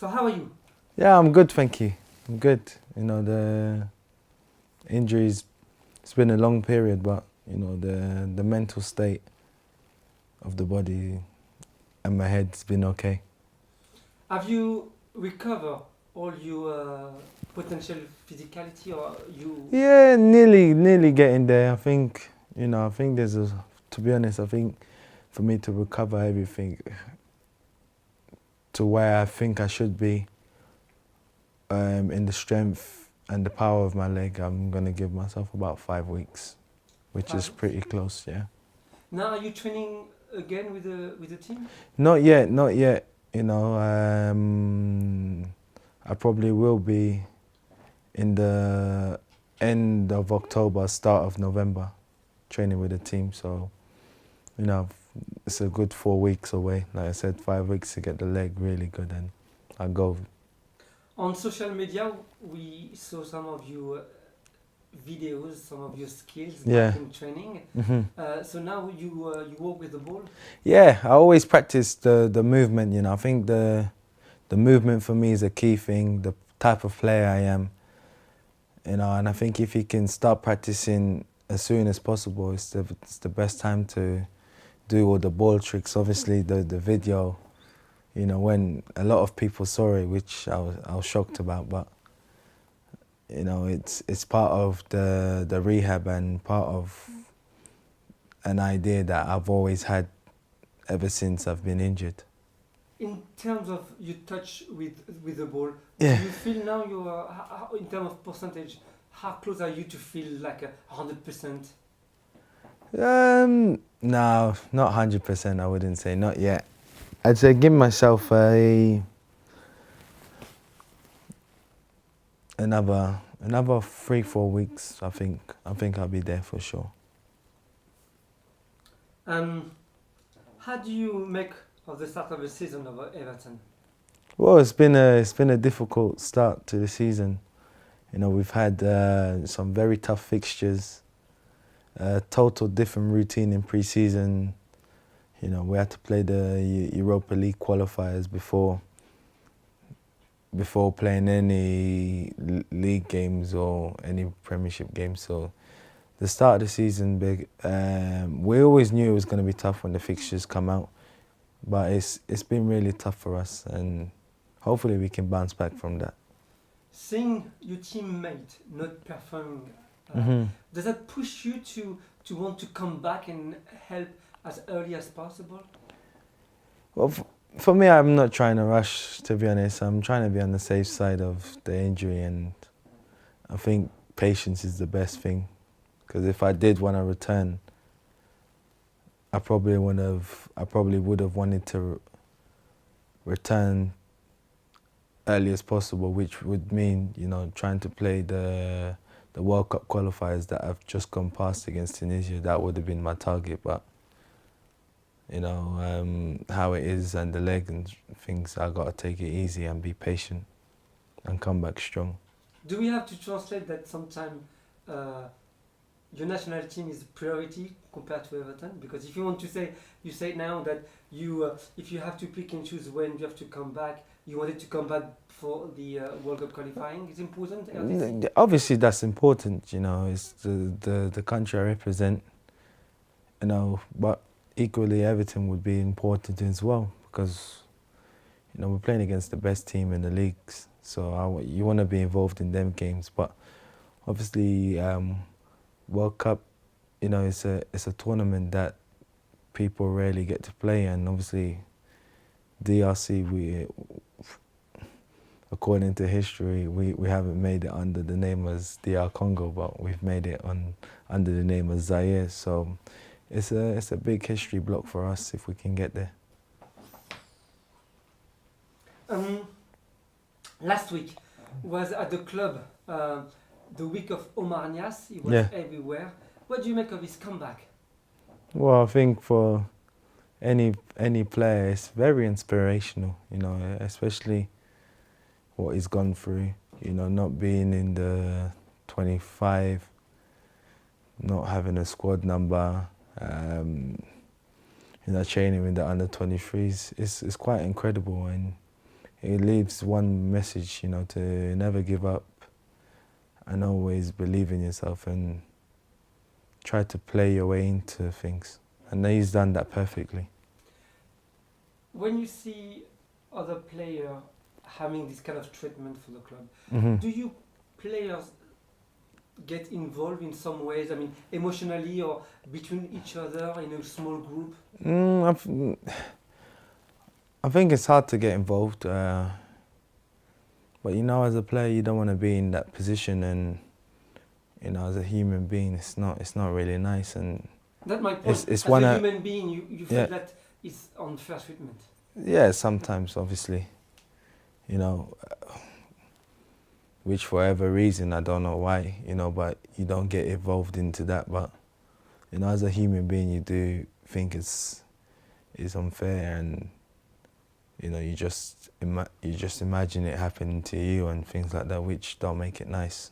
So how are you? Yeah, I'm good, thank you. I'm good. You know, the injuries, it's been a long period, but, you know, the mental state of the body and my head's been okay. Have you recovered all your potential physicality, or you? Yeah, nearly getting there. I think, you know, to be honest, I think for me to recover everything to where I think I should be, in the strength and the power of my leg, I'm going to give myself about 5 weeks, which is 5 weeks? pretty close, yeah. Now are you training again with the team? Not yet, not yet. You know, I probably will be in the end of October, start of November, training with the team. So, you know, it's a good 4 weeks away. Like I said, 5 weeks to get the leg really good, and I'll go. On social media, we saw some of your videos, some of your skills Yeah. back in training. So now you work with the ball. Yeah, I always practice the movement. You know, I think the movement for me is a key thing. The type of player I am. You know, and I think if you can start practicing as soon as possible, it's the best time to do all the ball tricks. Obviously, the video, you know, when a lot of people saw it, which I was shocked about, but you know, it's part of the rehab and part of an idea that I've always had ever since I've been injured. In terms of your touch with the ball, Yeah. do you feel now you are, in terms of percentage, how close are you to feel like 100%? No, not 100%. I wouldn't say, not yet. I'd say give myself another 3-4 weeks. I think I'll be there for sure. How do you make of the start of the season of Everton? Well, it's been a difficult start to the season. You know, we've had some very tough fixtures, total different routine in pre-season. You know, we had to play the Europa League qualifiers before playing any league games or any Premiership games. So the start of the season, we always knew it was going to be tough when the fixtures come out, but it's been really tough for us, and hopefully we can bounce back from that. Seeing your teammate not performing, does that push you to want to come back and help as early as possible? Well, for me, I'm not trying to rush, to be honest. I'm trying to be on the safe side of the injury, and I think patience is the best thing. Because if I did want to return, I probably would have wanted to return early as possible, which would mean, you know, trying to play the World Cup qualifiers that I've just gone past against Tunisia. That would have been my target, but you know, how it is and the leg and things, I got to take it easy and be patient and come back strong. Do we have to translate that sometime your national team is a priority compared to Everton? Because if you want to say, you say now that you, if you have to pick and choose when you have to come back, you wanted to come back for the World Cup qualifying. Is important? Obviously, that's important. You know, it's the country I represent. You know, but equally, Everton would be important as well, because you know we're playing against the best team in the leagues. So you want to be involved in them games, but obviously. World Cup, you know, it's a tournament that people rarely get to play, and obviously DRC, we, according to history, we haven't made it under the name as DR Congo, but we've made it under the name of Zaire. So it's a big history block for us if we can get there. Last week was at the club. The week of Omar Niasse, he was everywhere. What do you make of his comeback? Well, I think for any player, it's very inspirational, you know, especially what he's gone through, you know, not being in the 25, not having a squad number, you know, training with the under 23s. It's quite incredible, and he leaves one message, you know, to never give up and always believe in yourself and try to play your way into things. And he's done that perfectly. When you see other players having this kind of treatment for the club, Mm-hmm. do you players get involved in some ways? I mean, emotionally or between each other in a small group? I think it's hard to get involved, but you know, as a player, you don't want to be in that position, and you know, as a human being, it's not really nice, and That's my point. it's As one a human being, you feel yeah. that it's unfair treatment. Yeah, sometimes, obviously, you know, which for whatever reason, I don't know why, you know, but you don't get involved into that. But, you know, as a human being, you do think it's unfair, and, you know, you just imagine it happening to you and things like that, which don't make it nice.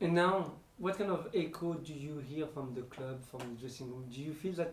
And now, what kind of echo do you hear from the club, from the dressing room? Do you feel that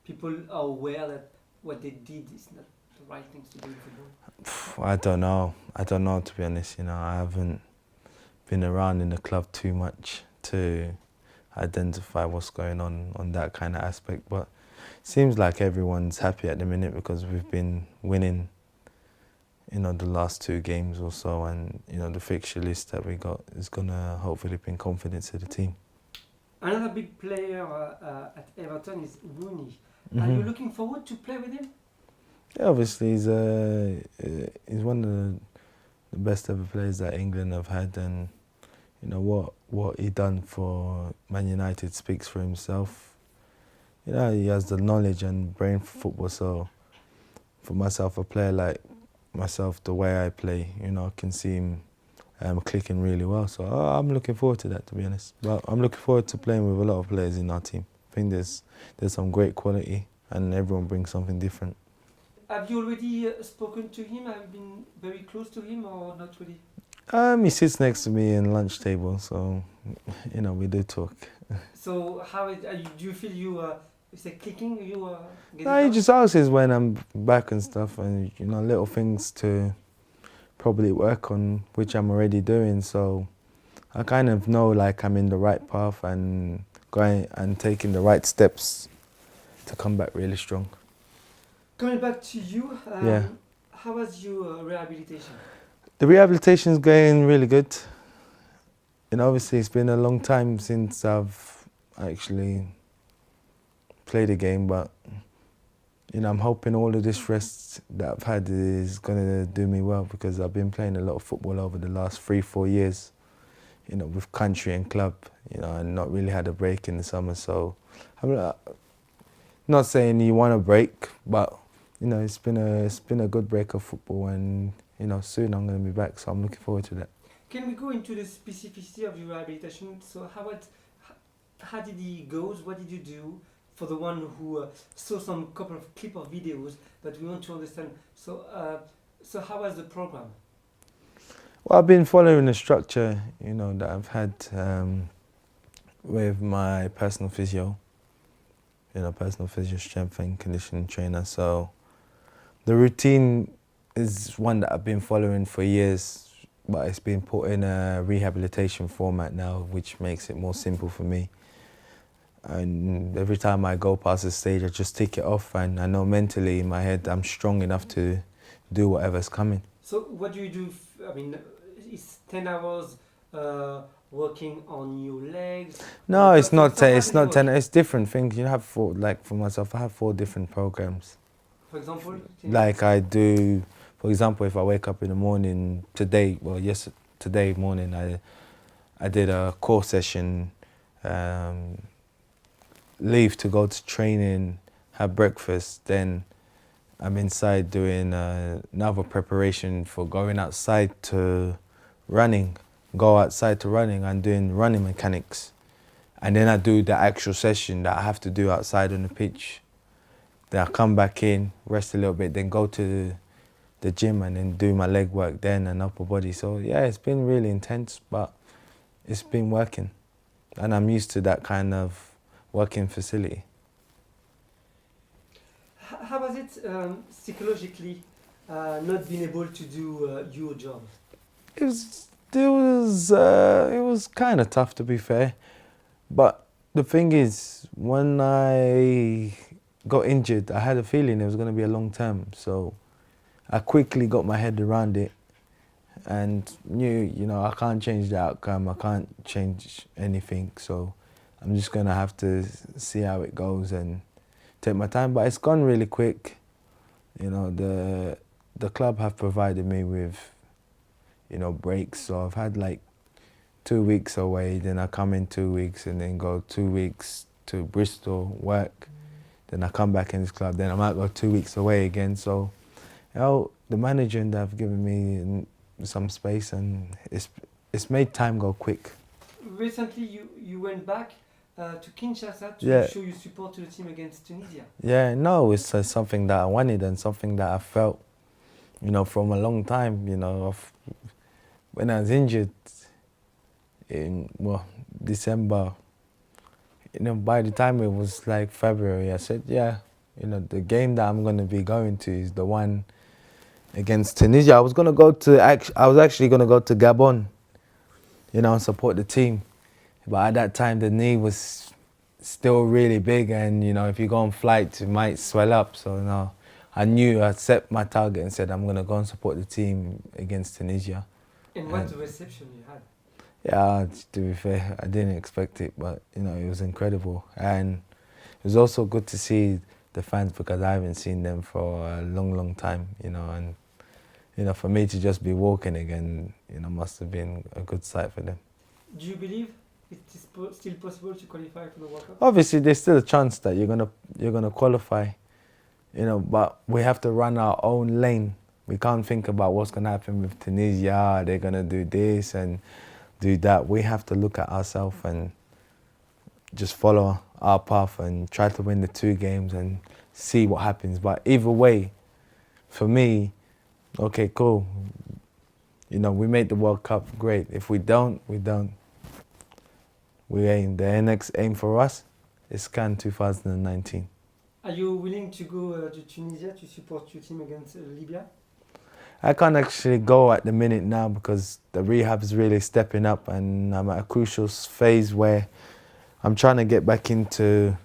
people are aware that what they did is not the right things to do in football? I don't know, to be honest. You know, I haven't been around in the club too much to identify what's going on that kind of aspect. But it seems like everyone's happy at the minute because we've been winning, you know, the last 2 games or so, and you know, the fixture list that we got is gonna hopefully bring confidence to the team. Another big player at Everton is Rooney. Mm-hmm. Are you looking forward to play with him? Yeah, obviously he's one of the best ever players that England have had, and you know what he done for Man United speaks for himself. You know, he has the knowledge and brain for football. So for myself, a player like myself, the way I play, you know, I can see him clicking really well. So I'm looking forward to that, to be honest. But I'm looking forward to playing with a lot of players in our team. I think there's some great quality, and everyone brings something different. Have you already spoken to him? Have you been very close to him or not really? He sits next to me in lunch table, so you know, we do talk. So do you feel you is it clicking? No, he just asks when I'm back and stuff, and you know, little things to probably work on, which I'm already doing. So I kind of know like I'm in the right path and going and taking the right steps to come back really strong. Coming back to you, Yeah. How was your rehabilitation? The rehabilitation is going really good. You know, obviously it's been a long time since I've actually played a game, but you know, I'm hoping all of this rest that I've had is going to do me well, because I've been playing a lot of football over the last 3-4 years, you know, with country and club, you know, and not really had a break in the summer. So I'm not saying you want a break, but you know, it's been a good break of football, and you know, soon I'm going to be back, so I'm looking forward to that. Can we go into the specificity of your rehabilitation? So how did it go? What did you do? For the one who saw some couple of clip of videos, but we want to understand. So how was the program? Well, I've been following the structure, you know, that I've had with my personal physio, strength and conditioning trainer. So the routine is one that I've been following for years, but it's been put in a rehabilitation format now, which makes it more simple for me. And every time I go past the stage, I just tick it off, and I know mentally in my head I'm strong enough to do whatever's coming. So what do you do? I mean, it's 10 hours working on your legs? No, it's not. So It's not 10. It's different things. You have for myself, I have 4 different programs. For example, like I do. For example, if I wake up in the morning today morning, I did a core session. Leave to go to training, have breakfast, then I'm inside doing another preparation for going outside to running. Go outside to running and doing running mechanics. And then I do the actual session that I have to do outside on the pitch. Then I come back in, rest a little bit, then go to the gym and then do my leg work then and upper body. So yeah, it's been really intense, but it's been working. And I'm used to that kind of working facility. How was it psychologically not being able to do your job? It was kind of tough, to be fair. But the thing is, when I got injured, I had a feeling it was going to be a long term. So I quickly got my head around it and knew, I can't change the outcome. I can't change anything. So I'm just going to have to see how it goes and take my time. But it's gone really quick. The club have provided me with, breaks. So I've had like 2 weeks away, then I come in 2 weeks and then go 2 weeks to Bristol, work. Then I come back in this club, then I might go 2 weeks away again. So, the manager and have given me some space and it's made time go quick. Recently, you went back to Kinshasa to Yeah. show your support to the team against Tunisia. Yeah, no, it's something that I wanted and something that I felt, from a long time, when I was injured in, December, by the time it was like February, I said, yeah, the game that I'm going to be going to is the one against Tunisia. I was actually going to go to Gabon, and support the team. But at that time, the knee was still really big and, if you go on flights, it might swell up. So, I knew I'd set my target and said, I'm going to go and support the team against Tunisia. And what's the reception you had? Yeah, to be fair, I didn't expect it, but, it was incredible. And it was also good to see the fans because I haven't seen them for a long, long time, and, for me to just be walking again, must have been a good sight for them. Do you believe it is still possible to qualify for the World Cup? Obviously, there's still a chance that you're gonna qualify, but we have to run our own lane. We can't think about what's gonna happen with Tunisia. They're gonna do this and do that. We have to look at ourselves and just follow our path and try to win the 2 games and see what happens. But either way, for me, okay, cool. We made the World Cup, great. If we don't, we don't. The next aim for us is CAN 2019. Are you willing to go to Tunisia to support your team against Libya? I can't actually go at the minute now because the rehab is really stepping up and I'm at a crucial phase where I'm trying to get back into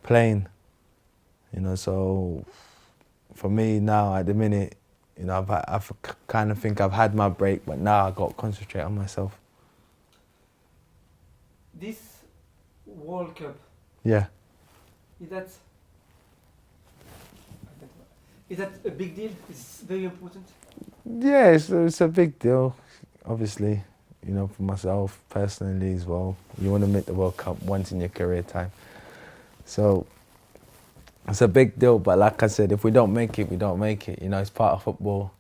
playing. So for me now at the minute, I've kind of think I've had my break, but now I've got to concentrate on myself. This World Cup, Yeah. Is that a big deal? It's very important? Yeah, it's a big deal, obviously, for myself personally as well. You want to make the World Cup once in your career time. So it's a big deal, but like I said, if we don't make it, we don't make it. It's part of football,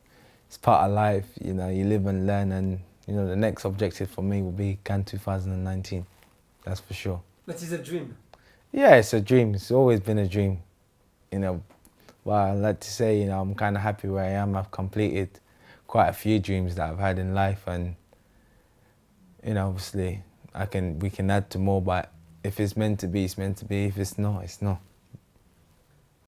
it's part of life, you live and learn, and, the next objective for me will be CAN 2019, that's for sure. That is a dream? Yeah, it's a dream, it's always been a dream, But I'd like to say, I'm kind of happy where I am. I've completed quite a few dreams that I've had in life, and obviously we can add to more. But if it's meant to be, it's meant to be. If it's not, it's not.